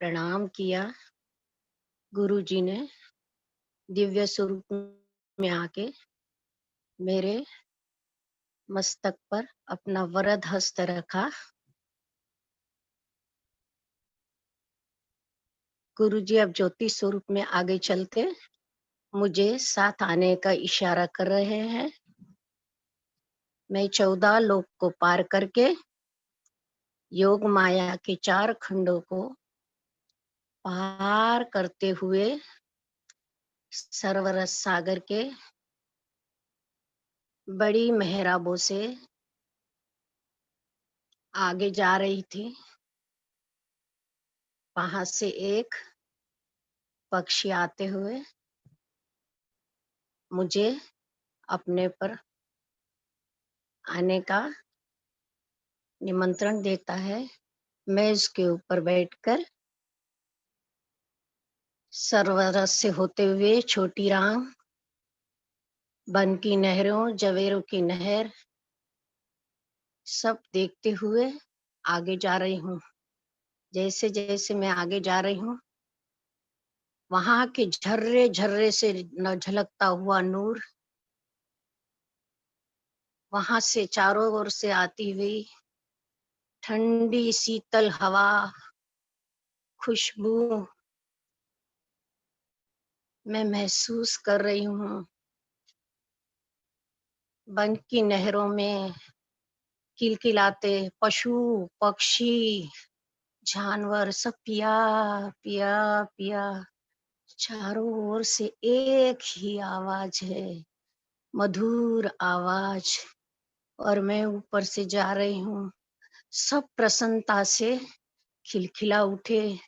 प्रणाम किया। गुरुजी ने दिव्य स्वरूप में आके मेरे मस्तक पर अपना वरद हस्त रखा। गुरुजी अब ज्योति स्वरूप में आगे चलते मुझे साथ आने का इशारा कर रहे हैं। मैं 14 लोक को पार करके योग माया के 4 खंडों को पार करते हुए सरवरस सागर के बड़ी मेहराबों से आगे जा रही थी। वहां से एक पक्षी आते हुए मुझे अपने पर आने का निमंत्रण देता है। मैं उसके ऊपर बैठकर सरवरस से होते हुए छोटी राम, वन की नहरों, जवेरों की नहर सब देखते हुए आगे जा रही हूँ। जैसे जैसे मैं आगे जा रही हूँ, वहां के झर्रे झर्रे से न झलकता हुआ नूर, वहां से चारों ओर से आती हुई ठंडी शीतल हवा, खुशबू मैं महसूस कर रही हूँ। वन की नहरों में किलकिलाते पशु, पक्षी, जानवर सब पिया पिया पिया। चारों ओर से एक ही आवाज है, मधुर आवाज। और मैं ऊपर से जा रही हूँ। सब प्रसन्नता से खिलखिला उठे।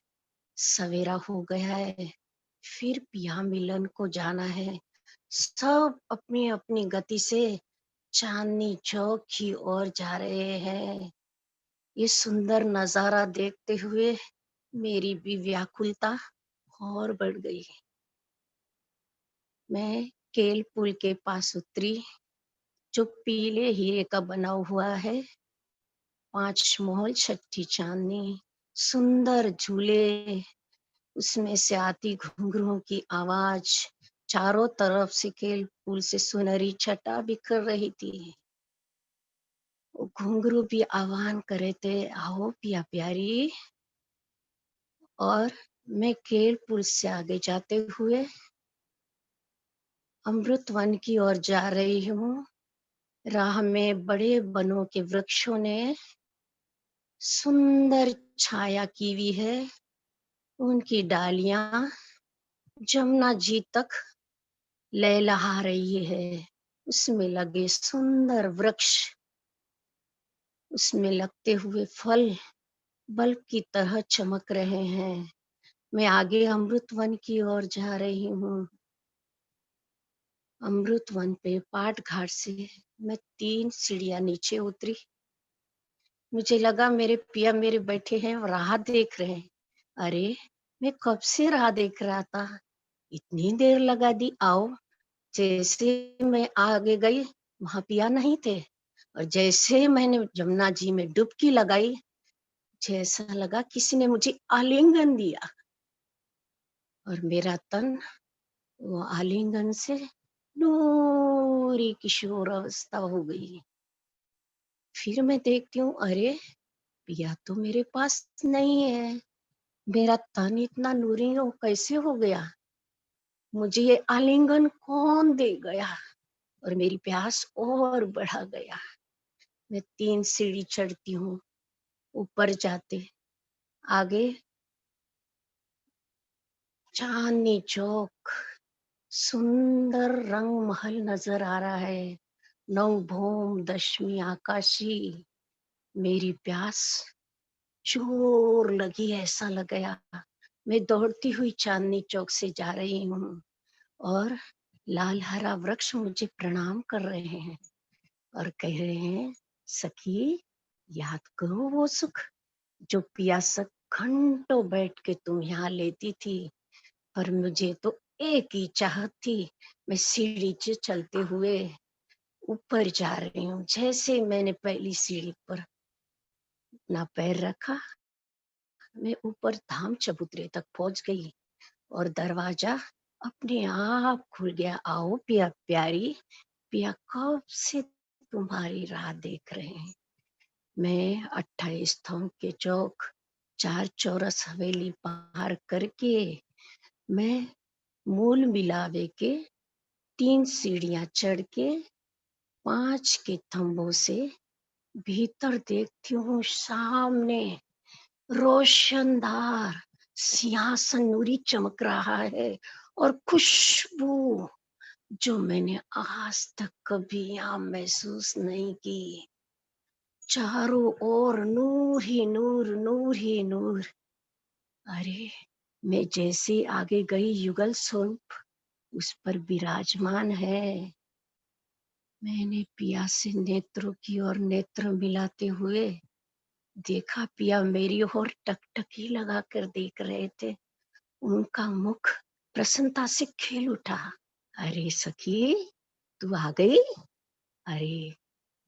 सवेरा हो गया है, फिर पिया मिलन को जाना है। सब अपनी अपनी गति से चांदनी चौक की ओर जा रहे हैं। ये सुंदर नजारा देखते हुए मेरी भी व्याकुलता और बढ़ गई। मैं केल पुल के पास उतरी, जो पीले हीरे का बना हुआ है। 5 मोहल, छठी चांदनी, सुंदर झूले, उसमें से आती घुंघरुओं की आवाज। चारों तरफ से केल पुल से सुनहरी छटा बिखर रही थी। घुंघरू भी आह्वान करे थे, आओ पिया प्यारी। और मैं केल पुल से आगे जाते हुए अमृत वन की ओर जा रही हूँ। राह में बड़े बनों के वृक्षों ने सुंदर छाया की हुई है। उनकी डालियां जमुना जी तक लहलहा रही है। उसमें लगे सुंदर वृक्ष, उसमें लगते हुए फल बल्ब की तरह चमक रहे हैं। मैं आगे अमृत वन की ओर जा रही हूँ। अमृत वन पे पाट घाट से मैं 3 सीढ़ियां नीचे उतरी। मुझे लगा मेरे पिया मेरे बैठे हैं और राह देख रहे हैं। अरे, मैं कब से राह देख रहा था, इतनी देर लगा दी। आओ। जैसे मैं आगे गई, वहां पिया नहीं थे। और जैसे मैंने जमुना जी में डुबकी लगाई, जैसा लगा किसी ने मुझे आलिंगन दिया और मेरा तन वो आलिंगन से नूरी किशोर अवस्था हो गई। फिर मैं देखती हूँ, अरे पिया तो मेरे पास नहीं है। मेरा तन इतना नूरी हो कैसे हो गया? मुझे ये आलिंगन कौन दे गया? और मेरी प्यास और बढ़ा गया। मैं 3 सीढ़ी चढ़ती हूँ। ऊपर जाते आगे चांदनी चौक, सुंदर रंग महल नजर आ रहा है। नवभौम दशमी आकाशी। मेरी प्यास जोर लगी, ऐसा लग गया मैं दौड़ती हुई चांदनी चौक से जा रही हूँ। और लाल हरा वृक्ष मुझे प्रणाम कर रहे हैं और कह रहे हैं, सखी याद करो वो सुख जो पियासक घंटों बैठ के तुम यहाँ लेती थी। पर मुझे तो एक ही चाहत थी, मैं सीढ़ी से चलते हुए ऊपर जा रही हूँ। जैसे मैंने पहली सीढ़ी पर अपना पैर रखा, मैं ऊपर धाम चबूतरे तक पहुंच गई और दरवाजा अपने आप खुल गया। आओ पिया प्यारी, पिया कब से तुम्हारी राह देख रहे हैं। मैं 28 थोम के चौक, 4 चौरस हवेली पार करके मैं मूल मिलावे के 3 सीढ़ियां चढ़ के 5 के थंबों से भीतर देखती हूँ। सामने रोशनदार सिंहासन नूरी चमक रहा है और खुशबू जो मैंने आज तक कभी यहाँ महसूस नहीं की। चारों ओर नूर ही नूर, नूर ही नूर। अरे, मैं जैसे आगे गई युगल स्वरूप उस पर विराजमान है। मैंने पिया से नेत्रों की ओर नेत्र मिलाते हुए देखा। पिया मेरी ओर टकटकी लगा कर देख रहे थे। उनका मुख प्रसन्नता से खिल उठा। अरे सखी, तू आ गई? अरे,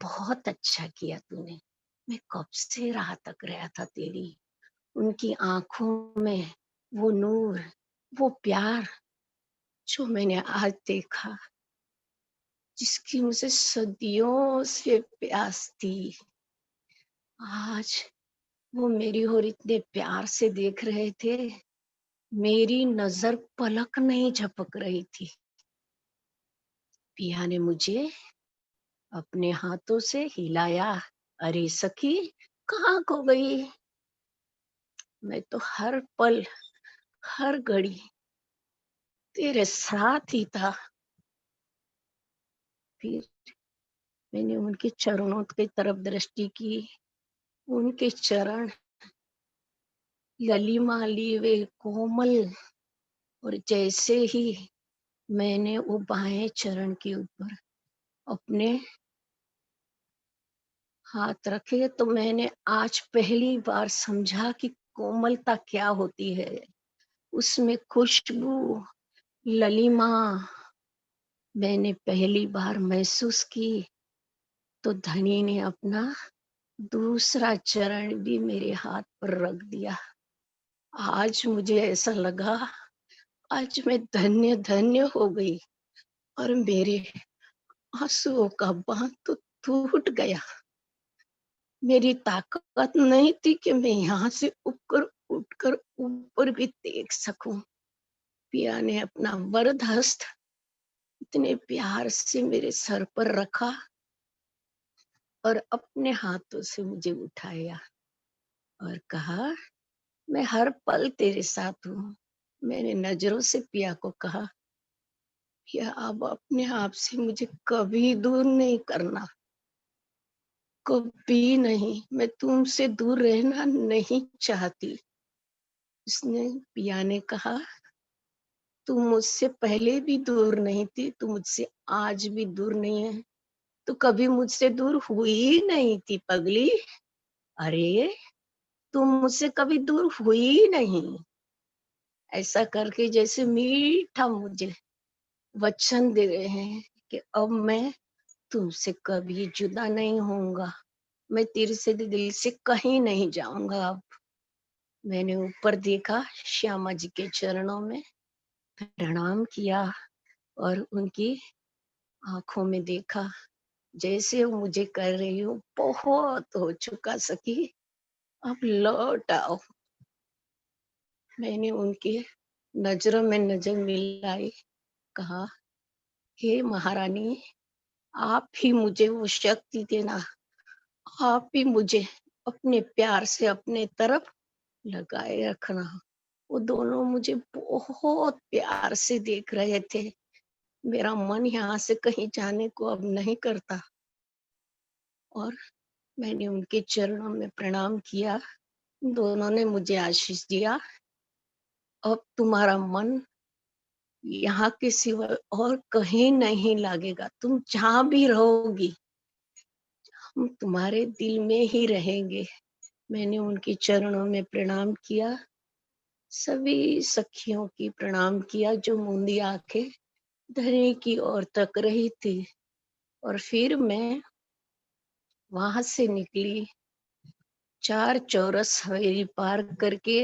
बहुत अच्छा किया तूने। मैं कब से राह तक रहा था तेरी। उनकी आंखों में वो नूर, वो प्यार जो मैंने आज देखा, जिसकी मुझे सदियों से प्यास थी। आज वो मेरी ओर इतने प्यार से देख रहे थे। मेरी नजर पलक नहीं झपक रही थी। पिया ने मुझे अपने हाथों से हिलाया। अरे सखी, कहाँ खो गई? मैं तो हर पल, हर घड़ी तेरे साथ ही था। फिर मैंने उनके चरणों की तरफ दृष्टि की। उनके चरण ललिमा लीवे कोमल, और जैसे ही मैंने वो बाएं चरण के ऊपर अपने हाथ रखे तो मैंने आज पहली बार समझा कि कोमलता क्या होती है। उसमें खुशबू, ललिमा मैंने पहली बार महसूस की। तो धनी ने अपना दूसरा चरण भी मेरे हाथ पर रख दिया। आज मुझे ऐसा लगा आज मैं धन्य धन्य हो गई और मेरे आंसुओं का बांध तो टूट गया। मेरी ताकत नहीं थी कि मैं यहाँ से उठकर ऊपर भी देख सकूं। पिया ने अपना वरद हस्त इतने प्यार से मेरे सर पर रखा और अपने हाथों से मुझे उठाया और कहा, मैं हर पल तेरे साथ हूँ। मैंने नजरों से पिया को कहा, पिया अब अपने आप से मुझे कभी दूर नहीं करना, कभी नहीं। मैं तुमसे दूर रहना नहीं चाहती। उसने, पिया ने कहा, तू मुझसे पहले भी दूर नहीं थी, तू मुझसे आज भी दूर नहीं है। तू कभी मुझसे दूर हुई ही नहीं थी पगली। अरे, तुम मुझसे कभी दूर हुई नहीं। ऐसा करके जैसे मीठा मुझे वचन दे रहे हैं कि अब मैं तुमसे कभी जुदा नहीं होऊंगा। मैं तेरे से दिल से कहीं नहीं जाऊंगा। अब मैंने ऊपर देखा, श्यामा जी के चरणों में प्रणाम किया और उनकी आंखों में देखा। जैसे वो मुझे कर रही हो, बहुत हो चुका सखी, अब लौट आओ। मैंने उनके नजरों में नजर मिलाई, कहा, हे महारानी, आप ही मुझे वो शक्ति देना। आप ही मुझे अपने प्यार से अपने तरफ लगाए रखना। वो दोनों मुझे बहुत प्यार से देख रहे थे। मेरा मन यहाँ से कहीं जाने को अब नहीं करता। और मैंने उनके चरणों में प्रणाम किया। दोनों ने मुझे आशीष दिया, अब तुम्हारा मन यहाँ के सिवा और कहीं नहीं लगेगा। तुम जहाँ भी रहोगी, हम तुम्हारे दिल में ही रहेंगे। मैंने उनके चरणों में प्रणाम किया। सभी सखियों की प्रणाम किया जो मूंदी आंखें धनी की ओर तक रही थी। और फिर मैं वहां से निकली। 4 चौरस हवेली पार करके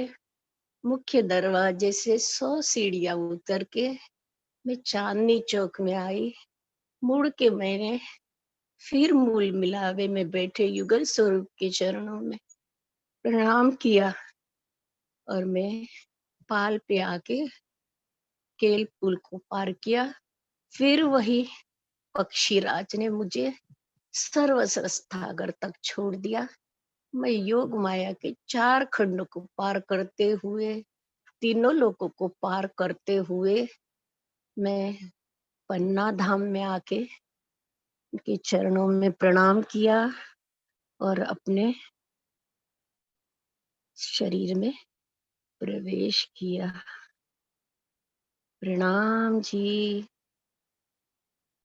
मुख्य दरवाजे से 100 सीढ़ियां उतर के मैं चांदनी चौक में आई। मुड़ के मैंने फिर मूल मिलावे में बैठे युगल स्वरूप के चरणों में प्रणाम किया और मैं पाल पे आके केल पुल को पार किया। फिर वही पक्षीराज ने मुझे सर्वस्वस्थागर तक छोड़ दिया। मैं योग माया के 4 खंडों को पार करते हुए, तीनों लोकों को पार करते हुए मैं पन्ना धाम में आके उनके चरणों में प्रणाम किया और अपने शरीर में प्रवेश किया। प्रणाम जी।